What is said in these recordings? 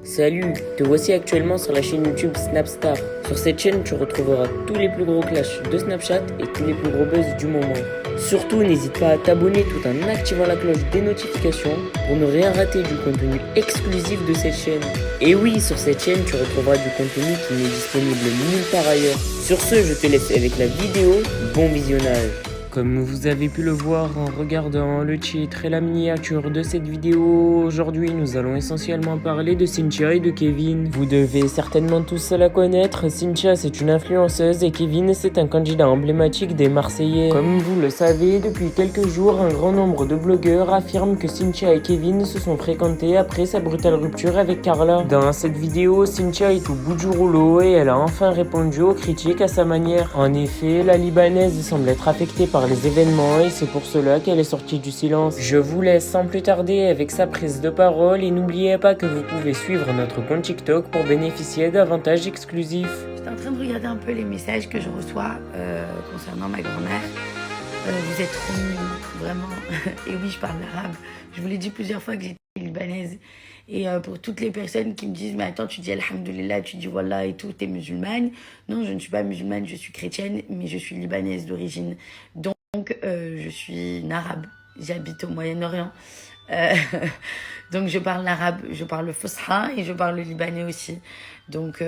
Salut, te voici actuellement sur la chaîne YouTube Snapstar. Sur cette chaîne, tu retrouveras tous les plus gros clashs de Snapchat et tous les plus gros buzz du moment. Surtout, n'hésite pas à t'abonner tout en activant la cloche des notifications pour ne rien rater du contenu exclusif de cette chaîne. Et oui, sur cette chaîne, tu retrouveras du contenu qui n'est disponible nulle part ailleurs. Sur ce, je te laisse avec la vidéo. Bon visionnage. Comme vous avez pu le voir en regardant le titre et la miniature de cette vidéo, aujourd'hui nous allons essentiellement parler de Cynthia et de Kevin. Vous devez certainement tous la connaître, Cynthia c'est une influenceuse et Kevin c'est un candidat emblématique des Marseillais. Comme vous le savez, depuis quelques jours, un grand nombre de blogueurs affirment que Cynthia et Kevin se sont fréquentés après sa brutale rupture avec Carla. Dans cette vidéo, Cynthia est au bout du rouleau et elle a enfin répondu aux critiques à sa manière. En effet, la Libanaise semble être affectée par les événements et c'est pour cela qu'elle est sortie du silence. Je vous laisse sans plus tarder avec sa prise de parole et n'oubliez pas que vous pouvez suivre notre compte TikTok pour bénéficier d'avantages exclusifs. J'étais en train de regarder un peu les messages que je reçois concernant ma grand-mère. Vous êtes trop mignons, vraiment. Et oui, je parle arabe. Je vous l'ai dit plusieurs fois que j'étais libanaise. Et pour toutes les personnes qui me disent « Mais attends, tu dis Alhamdulillah, tu dis Wallah et tout, t'es musulmane ?» Non, je ne suis pas musulmane, je suis chrétienne, mais je suis libanaise d'origine. Donc, je suis une arabe. J'habite au Moyen-Orient. Euh, donc, je parle l'arabe, je parle le fusha et je parle le libanais aussi. Donc,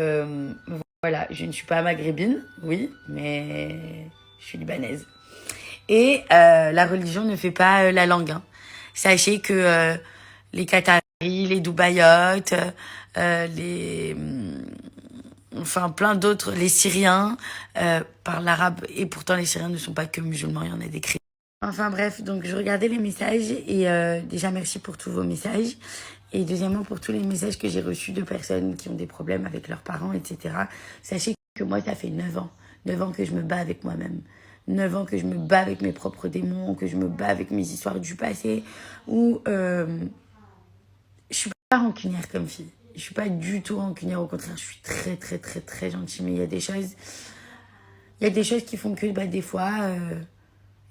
voilà, je ne suis pas maghrébine, oui, mais je suis libanaise. Et la religion ne fait pas la langue. Hein. Sachez que les Qataris, les Dubaïotes, enfin plein d'autres, les Syriens parlent l'arabe. Et pourtant, les Syriens ne sont pas que musulmans, il y en a des chrétiens. Enfin bref, donc je regardais les messages et déjà merci pour tous vos messages. Et deuxièmement, pour tous les messages que j'ai reçus de personnes qui ont des problèmes avec leurs parents, etc. Sachez que moi, ça fait 9 ans. 9 ans que je me bats avec moi-même. 9 ans que je me bats avec mes propres démons, que je me bats avec mes histoires du passé, où je suis pas rancunière comme fille. Je suis pas du tout rancunière, au contraire, je suis très, très, très, très gentille. Mais il y a des choses qui font que des fois,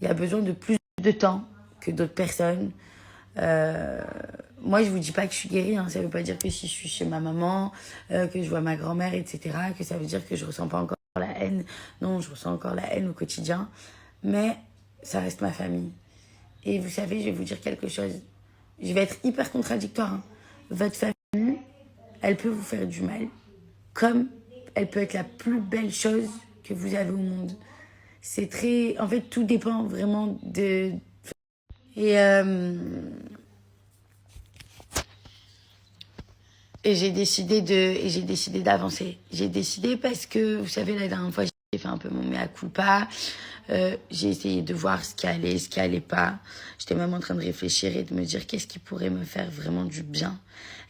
il y a besoin de plus de temps que d'autres personnes. Moi, je vous dis pas que je suis guérie, hein. Ça veut pas dire que si je suis chez ma maman, que je vois ma grand-mère, etc., que ça veut dire que je ressens pas encore la haine. Non, je ressens encore la haine au quotidien, mais ça reste ma famille. Et vous savez, je vais vous dire quelque chose. Je vais être hyper contradictoire. Hein. Votre famille, elle peut vous faire du mal, comme elle peut être la plus belle chose que vous avez au monde. C'est très... En fait, tout dépend vraiment de... Et j'ai décidé d'avancer. J'ai décidé parce que, vous savez, la dernière fois, j'ai fait un peu mon mea culpa. J'ai essayé de voir ce qui allait pas. J'étais même en train de réfléchir et de me dire qu'est-ce qui pourrait me faire vraiment du bien.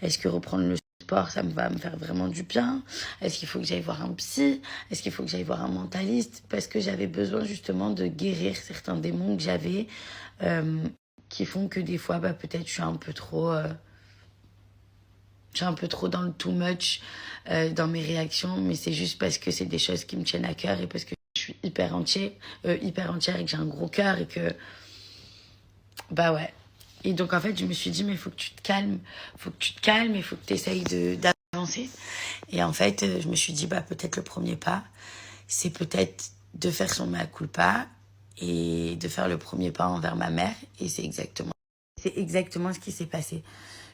Est-ce que reprendre le sport, ça va me faire vraiment du bien? Est-ce qu'il faut que j'aille voir un psy? Est-ce qu'il faut que j'aille voir un mentaliste? Parce que j'avais besoin justement de guérir certains démons que j'avais, qui font que des fois, peut-être je suis un peu trop... Je suis un peu trop dans le too much dans mes réactions, mais c'est juste parce que c'est des choses qui me tiennent à cœur et parce que je suis hyper entière et que j'ai un gros cœur et que... Bah ouais. Et donc, en fait, je me suis dit, mais il faut que tu te calmes. Il faut que tu te calmes, il faut que tu essayes d'avancer. Et en fait, je me suis dit, peut-être le premier pas, c'est peut-être de faire son mea culpa et de faire le premier pas envers ma mère. Et c'est exactement ce qui s'est passé.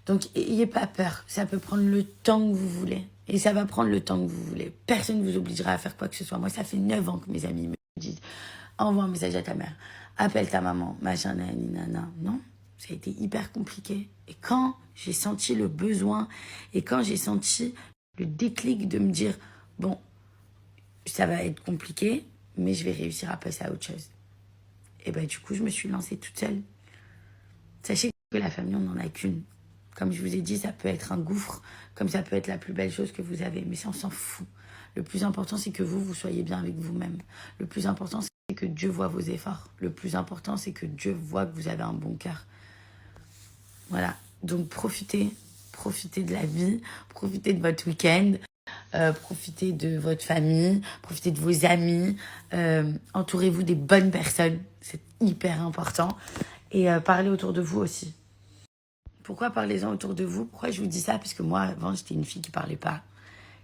Donc, n'ayez pas peur. Ça peut prendre le temps que vous voulez. Et ça va prendre le temps que vous voulez. Personne ne vous obligera à faire quoi que ce soit. Moi, ça fait 9 ans que mes amis me disent « Envoie un message à ta mère. Appelle ta maman. Machin, nanana. » Non, ça a été hyper compliqué. Et quand j'ai senti le besoin et quand j'ai senti le déclic de me dire « Bon, ça va être compliqué, mais je vais réussir à passer à autre chose. » Et du coup, je me suis lancée toute seule. Sachez que la famille, on n'en a qu'une. Comme je vous ai dit, ça peut être un gouffre, comme ça peut être la plus belle chose que vous avez. Mais ça, on s'en fout. Le plus important, c'est que vous soyez bien avec vous-même. Le plus important, c'est que Dieu voit vos efforts. Le plus important, c'est que Dieu voit que vous avez un bon cœur. Voilà. Donc, profitez de la vie, profitez de votre week-end, profitez de votre famille, profitez de vos amis, entourez-vous des bonnes personnes. C'est hyper important. Et parlez autour de vous aussi. Pourquoi parlez-en autour de vous? Pourquoi je vous dis ça? Parce que moi, avant, j'étais une fille qui parlait pas.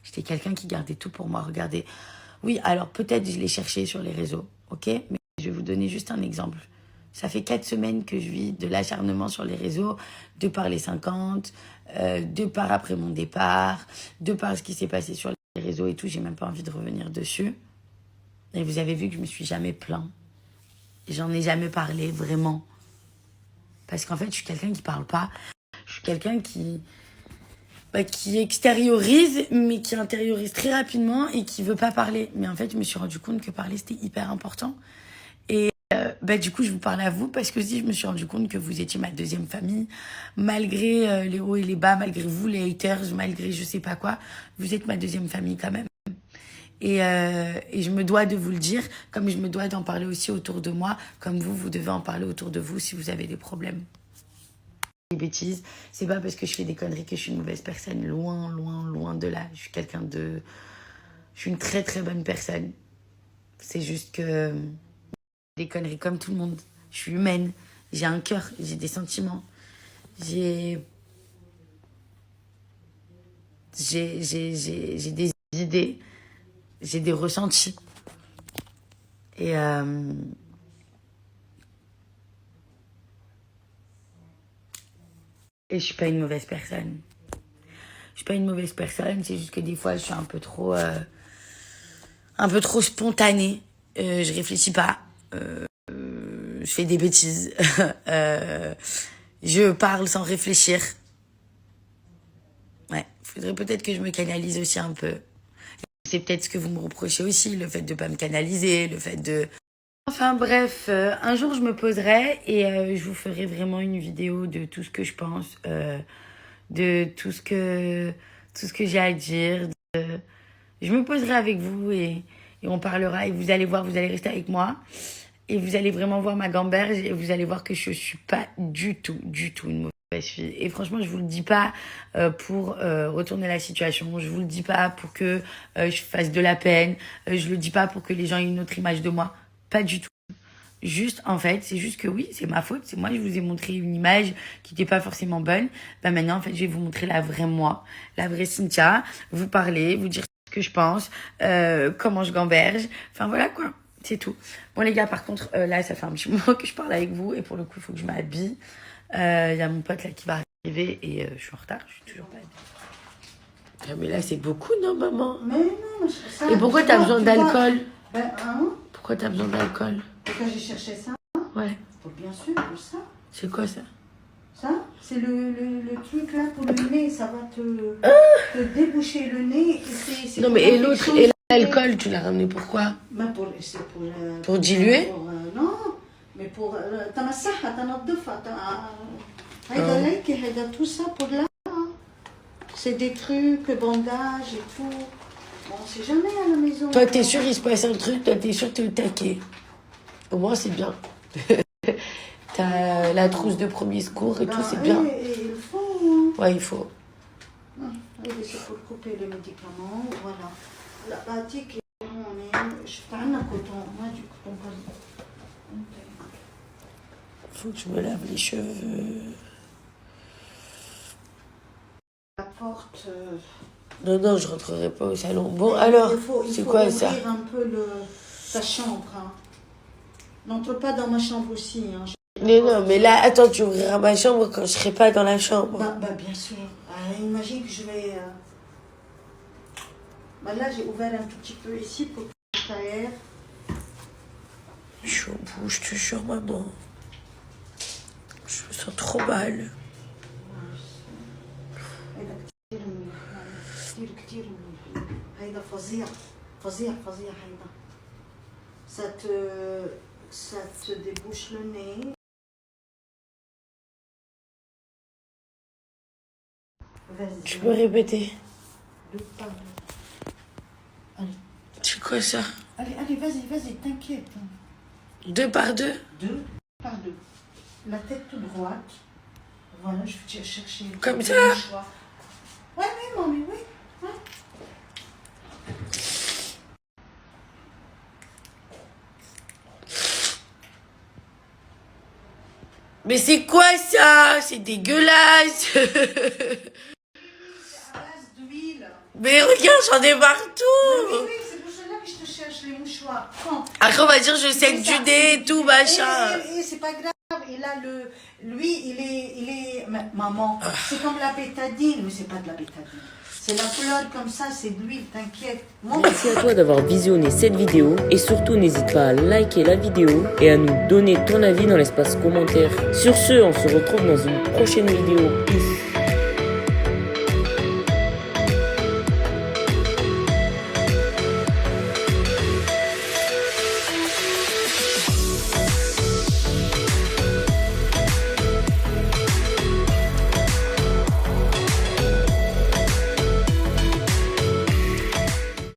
J'étais quelqu'un qui gardait tout pour moi. Regardez. Oui, alors peut-être je l'ai cherché sur les réseaux, ok? Mais je vais vous donner juste un exemple. Ça fait 4 semaines que je vis de l'acharnement sur les réseaux, de par les 50, de par après mon départ, de par ce qui s'est passé sur les réseaux et tout. J'ai même pas envie de revenir dessus. Et vous avez vu que je me suis jamais plaint. J'en ai jamais parlé, vraiment. Parce qu'en fait, je suis quelqu'un qui parle pas. Je suis quelqu'un qui extériorise, mais qui intériorise très rapidement et qui veut pas parler. Mais en fait, je me suis rendu compte que parler, c'était hyper important. Et du coup, je vous parle à vous parce que aussi, je me suis rendu compte que vous étiez ma deuxième famille. Malgré les hauts et les bas, malgré vous, les haters, malgré je sais pas quoi, vous êtes ma deuxième famille quand même. Et je me dois de vous le dire, comme je me dois d'en parler aussi autour de moi, comme vous devez en parler autour de vous si vous avez des problèmes. Des bêtises, c'est pas parce que je fais des conneries que je suis une mauvaise personne, loin, loin, loin de là. Je suis une très, très bonne personne. C'est juste que des conneries comme tout le monde. Je suis humaine, j'ai un cœur, j'ai des sentiments, j'ai des idées, j'ai des ressentis. Et je suis pas une mauvaise personne. Je suis pas une mauvaise personne, c'est juste que des fois je suis un peu trop spontanée. Je réfléchis pas. Je fais des bêtises. Je parle sans réfléchir. Ouais, faudrait peut-être que je me canalise aussi un peu. C'est peut-être ce que vous me reprochez aussi, le fait de pas me canaliser, le fait de... Enfin bref, un jour je me poserai et je vous ferai vraiment une vidéo de tout ce que je pense, de tout ce que j'ai à dire. Je me poserai avec vous et on parlera et vous allez voir, vous allez rester avec moi et vous allez vraiment voir ma gamberge et vous allez voir que je suis pas du tout une mauvaise fille. Et franchement, je vous le dis pas pour retourner la situation, je vous le dis pas pour que je fasse de la peine, je le dis pas pour que les gens aient une autre image de moi, pas du tout. Juste, en fait, c'est juste que oui, c'est ma faute. C'est moi, je vous ai montré une image qui n'était pas forcément bonne. Maintenant, en fait, je vais vous montrer la vraie moi, la vraie Cynthia. Vous parler, vous dire ce que je pense, comment je gamberge. Enfin, voilà, quoi. C'est tout. Bon, les gars, par contre, là, ça fait un petit moment que je parle avec vous. Et pour le coup, il faut que je m'habille. Il y a mon pote, là, qui va arriver. Et je suis en retard. Je suis toujours pas habillée. Ah, mais là, c'est beaucoup, non, maman? Mais non, ça... Et pourquoi t'as besoin d'alcool? Hein? Pourquoi t'as besoin d'alcool? Pourquoi j'ai cherché ça? Ouais. Bien sûr, pour ça. C'est quoi ça? Ça, c'est le truc là pour le nez. Ça va te déboucher le nez. Et non, mais et l'autre, et l'alcool, tu l'as ramené pourquoi? Ben pour diluer? Non, mais pour... tout ça pour là. C'est des trucs, bandages et tout. Bon, on sait jamais à la maison. Toi, t'es sûr il se passe un truc? Toi, t'es sûr que t'es au taquet? Au moins, c'est bien. T'as la trousse de premier secours et tout, c'est bien. Il faut. Ouais, il faut. C'est pour couper les médicaments, voilà. La tique, je fais un coton, moi du coton. Faut que je me lave les cheveux. La porte... Non, je rentrerai pas au salon. Bon, alors, c'est quoi ça? Il faut ouvrir un peu ta chambre. Hein. N'entre pas dans ma chambre aussi. Hein. Mais non, mais là, attends, tu ouvriras ma chambre quand je serai pas dans la chambre. Bien sûr. Imagine que je vais... là, j'ai ouvert un tout petit peu ici pour que ça aère. Je suis au bout, je te jure, maman. Je me sens trop mal. كتير هيدا فظيع هيدا ça te débouche le nez. Vas-y. Tu peux répéter? Deux par deux. Allez. C'est quoi ça? Allez, vas-y, t'inquiète. 2 par 2? 2 par 2. La tête toute droite. Voilà, je vais chercher. Comme ça? Oui, mamie, oui. Mais c'est quoi ça? C'est dégueulasse. C'est à base d'huile. Mais regarde, j'en ai partout. Oui, c'est pour cela que je te cherche les mouchoirs. Quand Après, on va dire je saigne du nez et tout, machin. Et c'est pas grave. Et là, lui, il est, maman, c'est comme la bétadine, mais c'est pas de la bétadine. C'est la couleur comme ça, c'est de l'huile, t'inquiète. Merci à toi d'avoir visionné cette vidéo et surtout n'hésite pas à liker la vidéo et à nous donner ton avis dans l'espace commentaire. Sur ce, on se retrouve dans une prochaine vidéo. Peace.